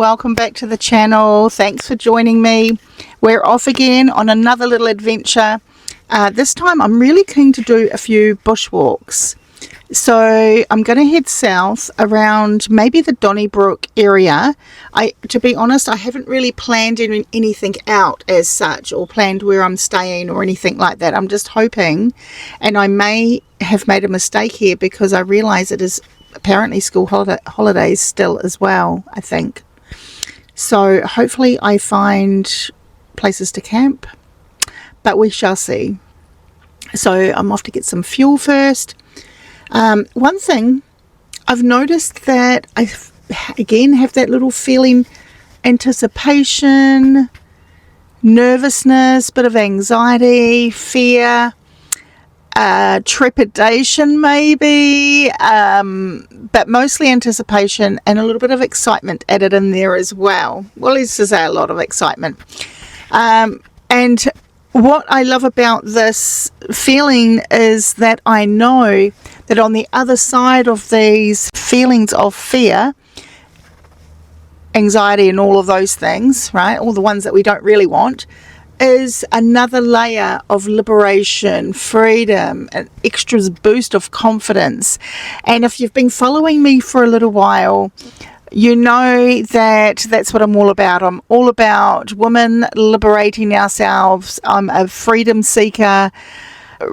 welcome back to the channel. Thanks for joining me. We're off again on another little adventure. This time I'm really keen to do a few bushwalks. So I'm going to head south around maybe the Donnybrook area. To be honest, I haven't really planned anything out as such, or planned where I'm staying or anything like that. I'm just hoping, and I may have made a mistake here because I realise it is apparently school holidays still as well, I think. So hopefully I find places to camp, but we shall see. So I'm off to get some fuel first. One thing I've noticed that I again have that little feeling, anticipation, nervousness, bit of anxiety, fear, trepidation maybe, but mostly anticipation and a little bit of excitement added in there as well. Well, let's just say a lot of excitement. And what I love about this feeling is that I know that on the other side of these feelings of fear, anxiety and all of those things, right, all the ones that we don't really want, is another layer of liberation, freedom, an extra boost of confidence. And if you've been following me for a little while, you know that that's what I'm all about. I'm all about women liberating ourselves. I'm a freedom seeker,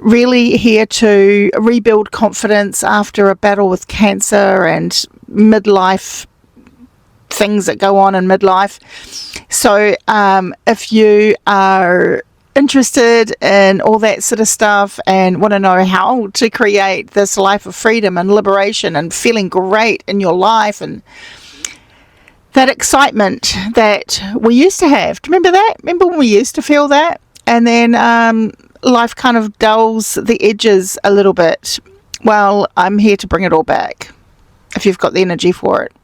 really here to rebuild confidence after a battle with cancer and midlife things that go on in midlife. So if you are interested in all that sort of stuff and want to know how to create this life of freedom and liberation and feeling great in your life and that excitement that we used to have. Do you remember that? Remember when we used to feel that? And then life kind of dulls the edges a little bit. Well, I'm here to bring it all back if you've got the energy for it.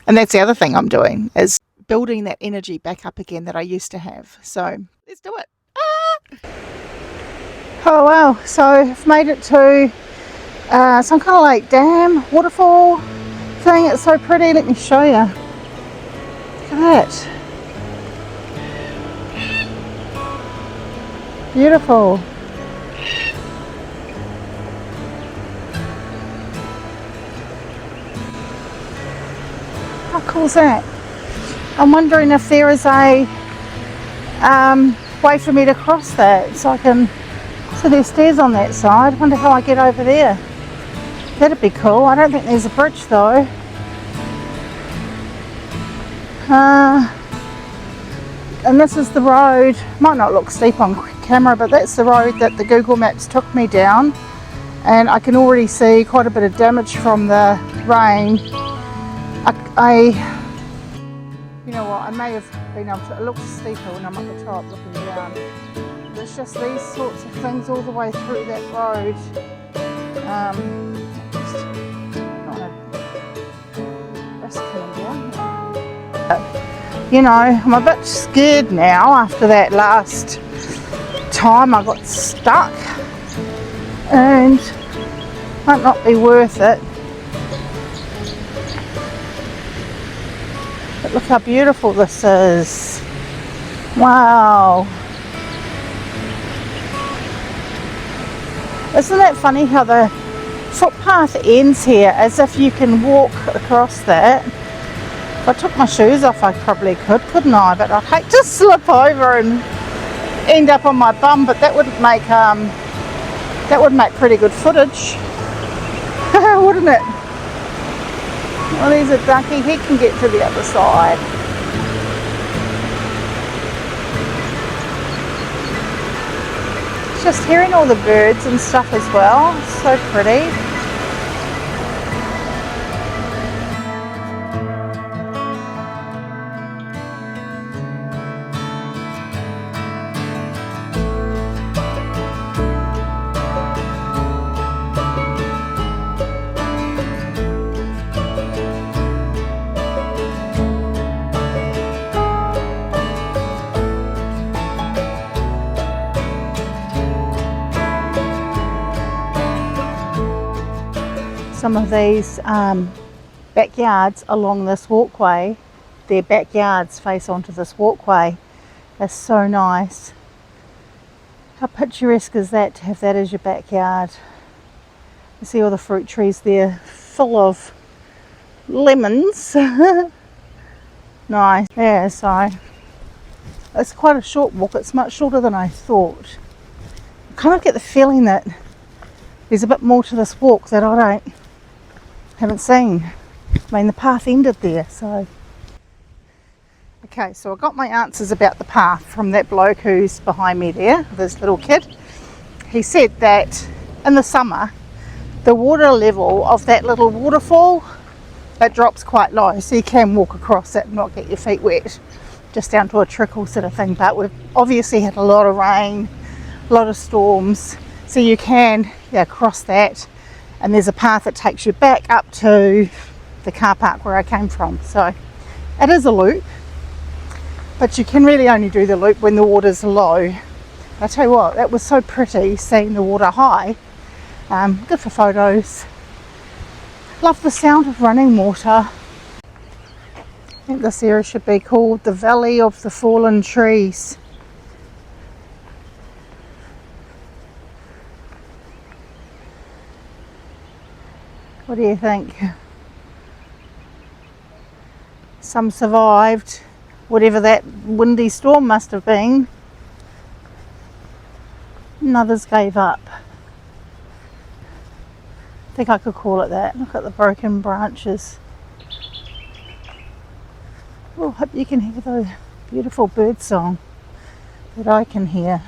And that's the other thing I'm doing, is building that energy back up again that I used to have. So let's do it. Oh wow, so I've made it to some kind of like dam, waterfall thing. It's so pretty. Let me show you. Look at that. Beautiful. How cool is that? I'm wondering if there is a way for me to cross that, so I can. So there's stairs on that side. I wonder how I get over there. That'd be cool. I don't think there's a bridge though. And this is the road. Might not look steep on camera, but that's the road that the Google Maps took me down, and I can already see quite a bit of damage from the rain. You know what, I may have been able to, it looks steeper when I'm at the top looking down. There's just these sorts of things all the way through that road. Just not a risk coming down. You know, I'm a bit scared now after that last time I got stuck, and might not be worth it. But look how beautiful this is. Wow. Isn't that funny how the footpath ends here as if you can walk across that? If I took my shoes off I probably could, couldn't I? But I'd hate to slip over and end up on my bum, but that would make pretty good footage. Wouldn't it? Well, there's a ducky, he can get to the other side. Just hearing all the birds and stuff as well, so pretty. Some of these backyards along this walkway their backyards face onto this walkway. That's so nice. How picturesque is that to have that as your backyard? You see all the fruit trees there full of lemons. Nice. Yeah, so it's quite a short walk. It's much shorter than I thought. I kind of get the feeling that there's a bit more to this walk that I haven't seen. I mean, the path ended there, so. Okay, so I got my answers about the path from that bloke who's behind me there, this little kid. He said that in the summer, the water level of that little waterfall, it drops quite low, so you can walk across it and not get your feet wet, just down to a trickle sort of thing. But we've obviously had a lot of rain, a lot of storms, so you can cross that, and there's a path that takes you back up to the car park where I came from. So it is a loop, but you can really only do the loop when the water's low. I tell you what, that was so pretty seeing the water high. Good for photos. Love the sound of running water. I think this area should be called the Valley of the Fallen Trees. What do you think? Some survived, whatever that windy storm must have been, and others gave up. I think I could call it that. Look at the broken branches. Oh, hope you can hear the beautiful bird song that I can hear.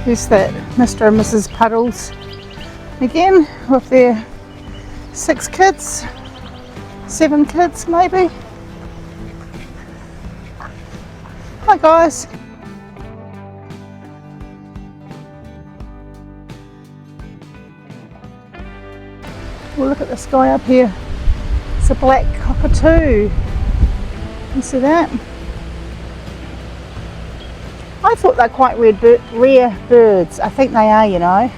Here's that Mr. and Mrs. Puddles again with their 6 kids, 7 kids maybe. Hi guys. Well, look at the sky up here. It's a black cockatoo. You see that? I thought they're quite rare birds. I think they are, you know.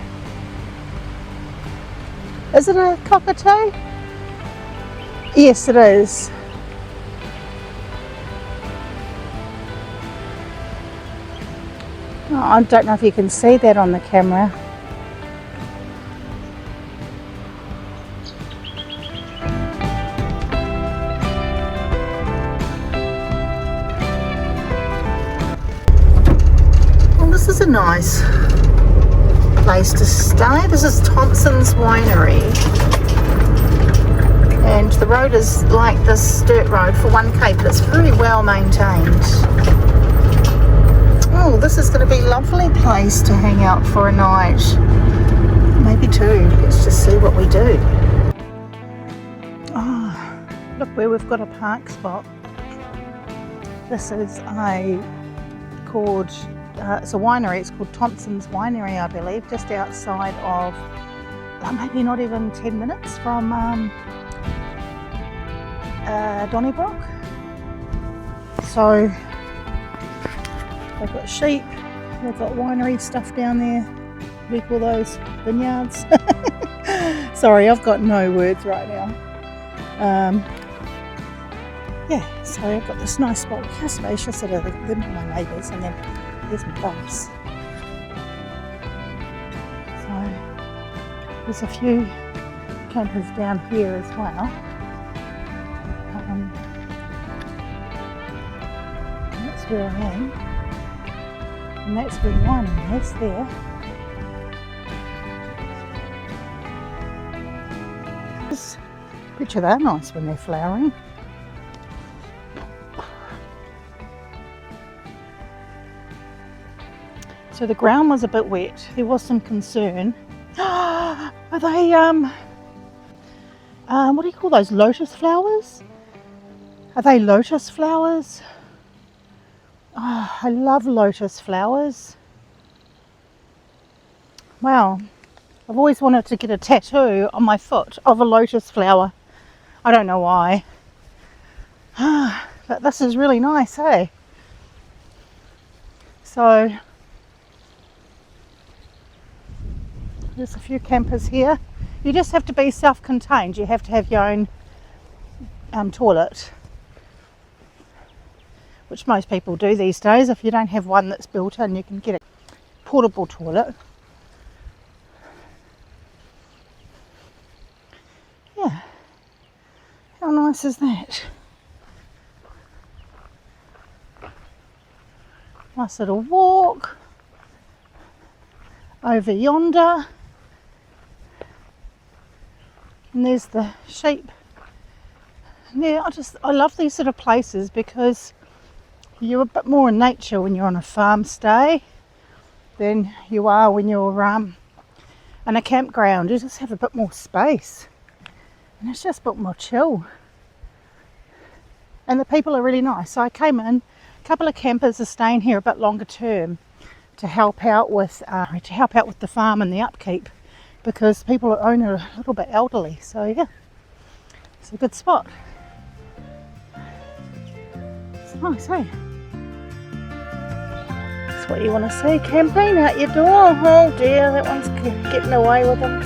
Is it a cockatoo? Yes, it is. Oh, I don't know if you can see that on the camera. This is a nice place to stay. This is Thompson's Winery, and the road is like this dirt road for 1k, but it's very well maintained. Oh, this is going to be a lovely place to hang out for a night, maybe 2. Let's just see what we do. Oh, look where we've got a park spot. This is called it's a winery. It's called Thompson's Winery, I believe, just outside of maybe not even 10 minutes from Donnybrook. So they've got sheep, they've got winery stuff down there. We call those vineyards. Sorry, I've got no words right now. Yeah, so I've got this nice spot. How spacious it is. Them are my neighbours, and then there's my bus. So there's a few campers down here as well. That's where I am, and that's where the winery is there. Picture they're nice when they're flowering. So the ground was a bit wet. There was some concern. Are they, what do you call those, lotus flowers? Are they lotus flowers? Oh, I love lotus flowers. Wow, I've always wanted to get a tattoo on my foot of a lotus flower. I don't know why. But this is really nice, hey? So there's a few campers here. You just have to be self-contained. You have to have your own toilet, which most people do these days. If you don't have one that's built in, you can get a portable toilet. Yeah, how nice is that? Nice little walk over yonder, and there's the sheep. Yeah, I love these sort of places because you're a bit more in nature when you're on a farm stay than you are when you're in a campground. You just have a bit more space, and it's just a bit more chill. And the people are really nice. So I came in. A couple of campers are staying here a bit longer term to help out with the farm and the upkeep, because people at home are a little bit elderly. So yeah, it's a good spot. It's nice, hey? That's what you want to see, camping out your door. Oh dear, that one's getting away with them.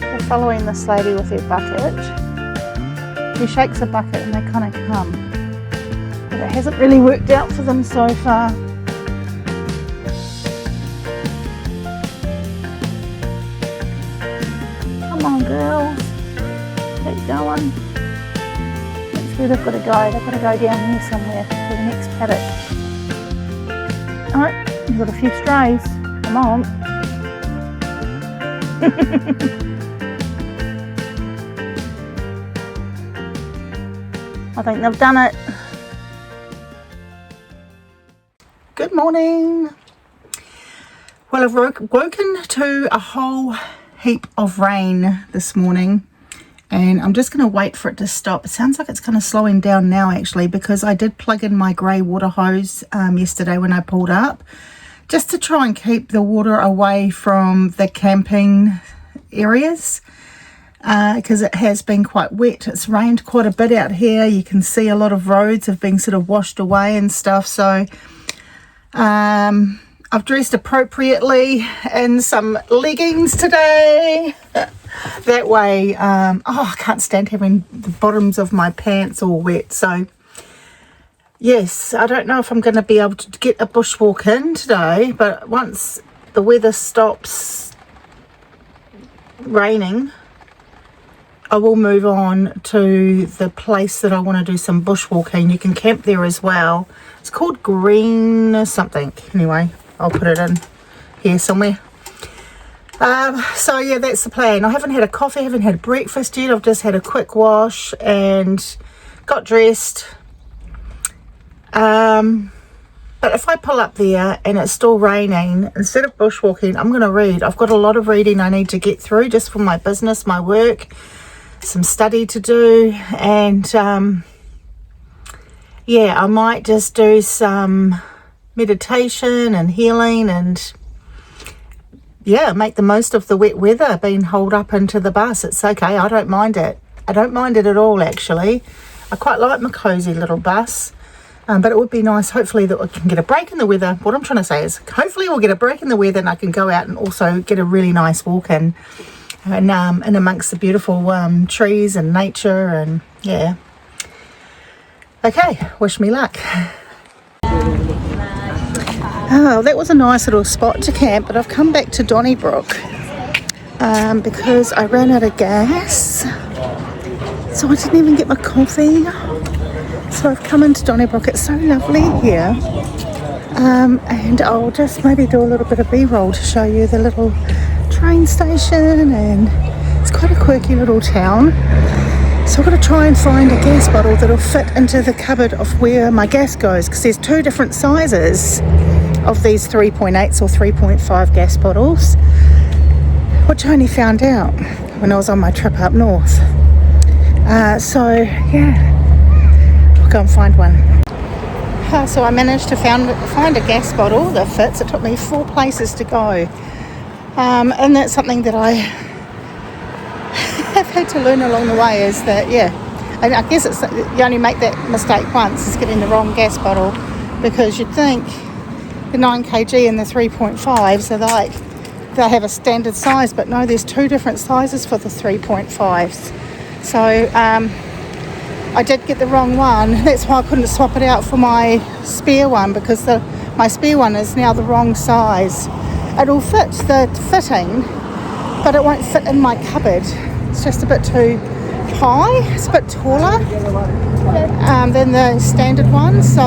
We're following this lady with her bucket. She shakes a bucket and they kind of come. But it hasn't really worked out for them so far. Come on, girls. Keep going. That's where they've got to go. They've got to go down here somewhere to the next paddock. Alright, you've got a few strays. Come on. I think they've done it. Good morning. Well, I've woken to a whole heap of rain this morning, and I'm just going to wait for it to stop. It sounds like it's kind of slowing down now actually, because I did plug in my grey water hose yesterday when I pulled up, just to try and keep the water away from the camping areas. Because it has been quite wet. It's rained quite a bit out here. You can see a lot of roads have been sort of washed away and stuff. So I've dressed appropriately in some leggings today. That way, I can't stand having the bottoms of my pants all wet. So yes, I don't know if I'm going to be able to get a bushwalk in today, but once the weather stops raining, I will move on to the place that I want to do some bushwalking. You can camp there as well. It's called Green something. Anyway, I'll put it in here somewhere. So yeah, that's the plan. I haven't had a coffee, haven't had breakfast yet. I've just had a quick wash and got dressed. But if I pull up there and it's still raining, instead of bushwalking, I'm going to read. I've got a lot of reading I need to get through just for my business, my work. Some study to do, and yeah, I might just do some meditation and healing, and yeah, make the most of the wet weather being holed up into the bus. It's okay, I don't mind it. I don't mind it at all actually. I quite like my cozy little bus, but it would be nice hopefully that we can get a break in the weather. What I'm trying to say is hopefully we'll get a break in the weather and I can go out and also get a really nice walk in. And amongst the beautiful trees and nature, and yeah. Okay, wish me luck. Oh, that was a nice little spot to camp, but I've come back to Donnybrook because I ran out of gas, so I didn't even get my coffee. So I've come into Donnybrook. It's so lovely here, and I'll just maybe do a little bit of B-roll to show you the little train station, and it's quite a quirky little town. So I've got to try and find a gas bottle that'll fit into the cupboard of where my gas goes, because there's two different sizes of these 3.8s or 3.5 gas bottles, which I only found out when I was on my trip up north. So yeah, go and find one. So I managed to find a gas bottle that fits. It took me 4 places to go. And that's something that I have had to learn along the way, is that, and I guess you only make that mistake once, is getting the wrong gas bottle, because you'd think the 9kg and the 3.5s are like, they have a standard size, but no, there's 2 different sizes for the 3.5s. So I did get the wrong one. That's why I couldn't swap it out for my spare one, because my spare one is now the wrong size. It'll fit the fitting, but it won't fit in my cupboard. It's just a bit too high. It's a bit taller than the standard one. So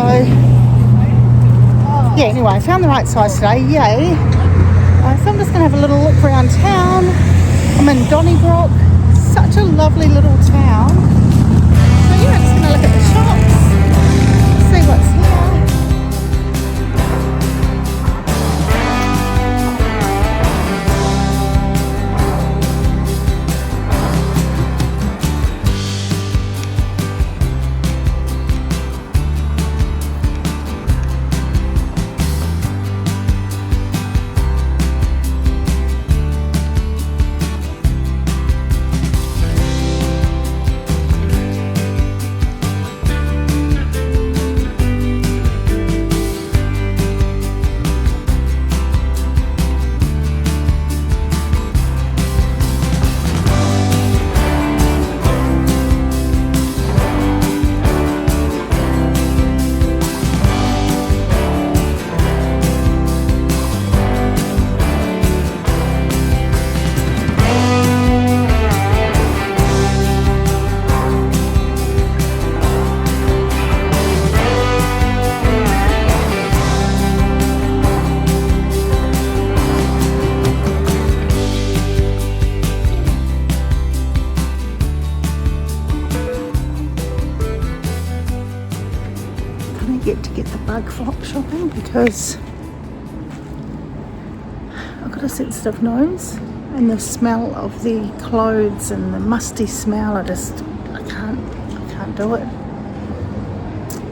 yeah, anyway, I found the right size today. Yay. So I'm just going to have a little look around town. I'm in Donnybrook. Such a lovely little town. So yeah, I'm just going to look at the shops, see what's here. Get the bug flop shopping because I've got a sensitive nose, and the smell of the clothes and the musty smell, I can't do it.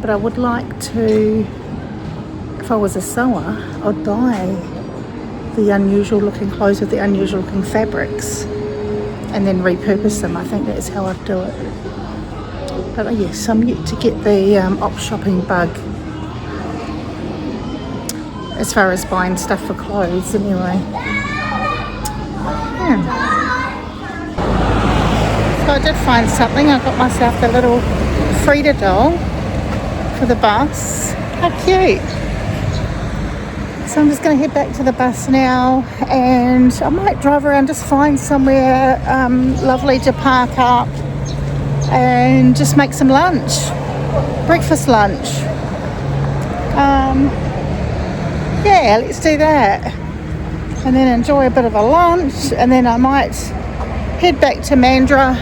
But I would like to, if I was a sewer, I'd dye the unusual looking clothes with the unusual looking fabrics and then repurpose them. I think that's how I'd do it. But yes, I'm yet to get the op shopping bug, as far as buying stuff for clothes anyway. Yeah. So I did find something. I got myself the little Freeda doll for the bus. How cute. So I'm just going to head back to the bus now, and I might drive around, just find somewhere lovely to park up and just make some lunch, breakfast lunch. Yeah, let's do that, and then enjoy a bit of a lunch, and then I might head back to Mandurah,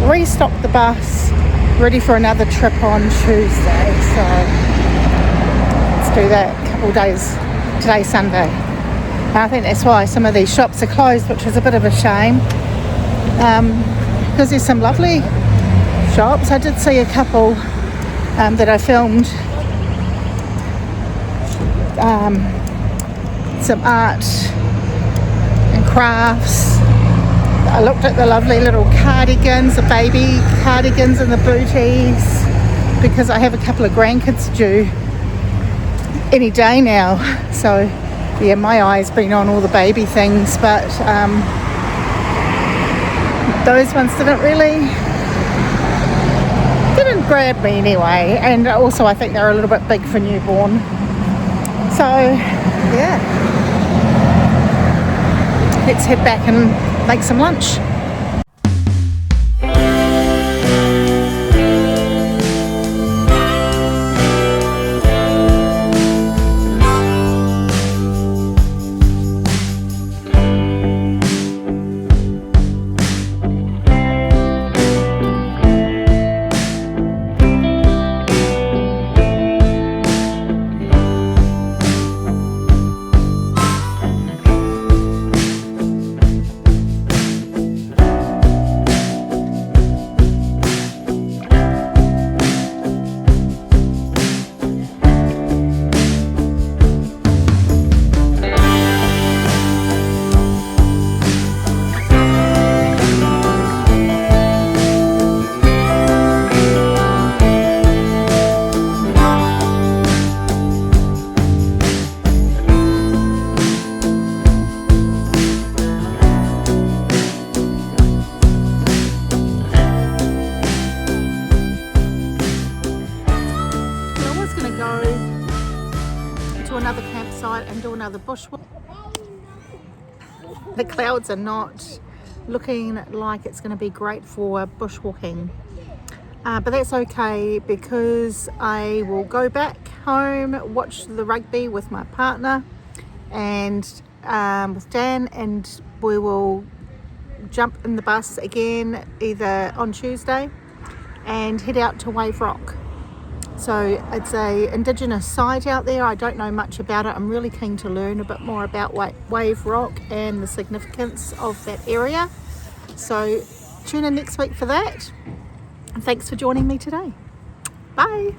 restock the bus, ready for another trip on Tuesday. So let's do that. A couple of days. Today's Sunday. And I think that's why some of these shops are closed, which is a bit of a shame, because there's some lovely shops. I did see a couple that I filmed, some art and crafts. I looked at the lovely little cardigans, the baby cardigans and the booties, because I have a couple of grandkids due any day now. So yeah, my eye's been on all the baby things, but those ones didn't grab me anyway, and also I think they're a little bit big for newborn. So yeah, let's head back and make some lunch. another campsite and do another bushwalk. The clouds are not looking like it's going to be great for bushwalking, but that's okay because I will go back home, watch the rugby with my partner and with Dan, and we will jump in the bus again either on Tuesday and head out to Wave Rock. So it's a indigenous site out there. I don't know much about it. I'm really keen to learn a bit more about Wave Rock and the significance of that area. So tune in next week for that. And thanks for joining me today. Bye.